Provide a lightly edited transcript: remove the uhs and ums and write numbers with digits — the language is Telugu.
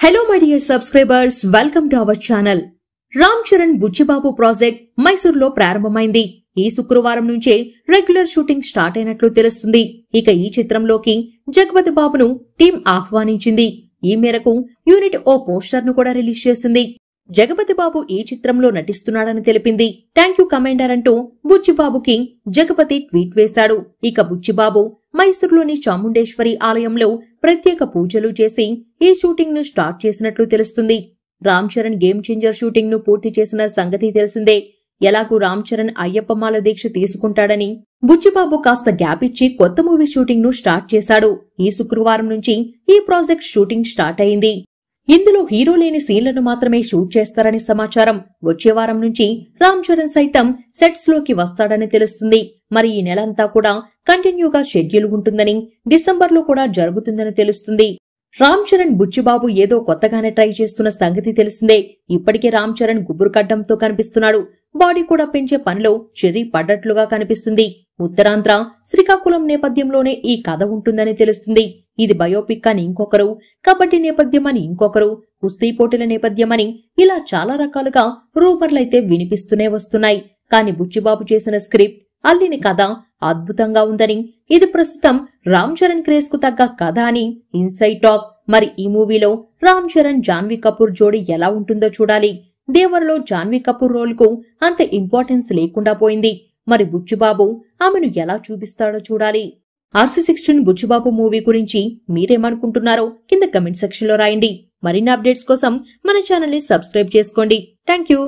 Hello my dear subscribers, welcome to our channel. Ram Charan Buchibabu project మైసూర్లో ప్రారంభమైంది. ఈ శుక్రవారం నుంచే రెగ్యులర్ షూటింగ్ స్టార్ట్ అయినట్లు తెలుస్తుంది. ఇక ఈ చిత్రంలోకి జగపతి బాబును టీం ఆహ్వానించింది. ఈ మేరకు యూనిట్ ఓ పోస్టర్ ను కూడా రిలీజ్ చేసింది. జగపతి బాబు ఈ చిత్రంలో నటిస్తున్నాడని తెలిపింది. థ్యాంక్ యూ కమాండర్ అంటూ బుచ్చిబాబుకి జగపతి ట్వీట్ వేశాడు. ఇక బుచ్చిబాబు మైసూర్లోని చాముండేశ్వరి ఆలయంలో ప్రత్యేక పూజలు చేసి ఈ షూటింగ్ ను స్టార్ట్ చేసినట్లు తెలుస్తుంది. Ram Charan game changer shooting ను పూర్తి చేసిన సంగతి తెలిసిందే. ఎలాగూ రామ్ చరణ్ అయ్యప్పమాల దీక్ష తీసుకుంటాడని బుచ్చిబాబు కాస్త గ్యాప్ ఇచ్చి కొత్త మూవీ షూటింగ్ ను స్టార్ట్ చేశాడు. ఈ శుక్రవారం నుంచి ఈ ప్రాజెక్ట్ షూటింగ్ స్టార్ట్ అయింది. ఇందులో హీరో లేని సీన్లను మాత్రమే షూట్ చేస్తారని సమాచారం. వచ్చే వారం నుంచి రామ్ చరణ్ సైతం సెట్స్ లోకి వస్తాడని తెలుస్తుంది. మరి ఈ నెలంతా కూడా కంటిన్యూగా షెడ్యూల్ ఉంటుందని, డిసెంబర్లో కూడా జరుగుతుందని తెలుస్తుంది. రామ్ చరణ్ బుచ్చిబాబు ఏదో కొత్తగానే ట్రై చేస్తున్న సంగతి తెలిసిందే. ఇప్పటికే రామ్ చరణ్ గుబురు కడ్డంతో కనిపిస్తున్నాడు. బాడీ కూడా పెంచే పనిలో చెర్రీ పడ్డట్లుగా కనిపిస్తుంది. ఉత్తరాంధ్ర శ్రీకాకుళం నేపథ్యంలోనే ఈ కథ ఉంటుందని తెలుస్తుంది. ఇది బయోపిక్ అని ఇంకొకరు, కబడ్డీ నేపథ్యం అని ఇంకొకరు, కుస్తీ పోటీల నేపథ్యమని ఇలా చాలా రకాలుగా రూమర్లైతే వినిపిస్తూనే వస్తున్నాయి. కానీ బుచ్చిబాబు చేసిన స్క్రిప్ట్, అల్లిన కథ అద్భుతంగా ఉందని, ఇది ప్రస్తుతం రామ్ చరణ్ క్రేజ్ కు తగ్గ కథ అని ఇన్సైడ్ టాక్. మరి ఈ మూవీలో రామ్ చరణ్ జాన్వీ కపూర్ జోడీ ఎలా ఉంటుందో చూడాలి. దేవరలో జాన్వీ కపూర్ రోల్ కు అంత ఇంపార్టెన్స్ లేకుండా పోయింది. మరి బుచ్చిబాబు ఆమెను ఎలా చూపిస్తాడో చూడాలి. RC16 బుచ్చిబాబు మూవీ గురించి మీరేమనుకుంటున్నారో కింద కమెంట్ సెక్షన్ లో రాయండి. మరిన్ని అప్డేట్స్ కోసం మన ఛానల్ ని సబ్స్క్రైబ్ చేసుకోండి. Thank you.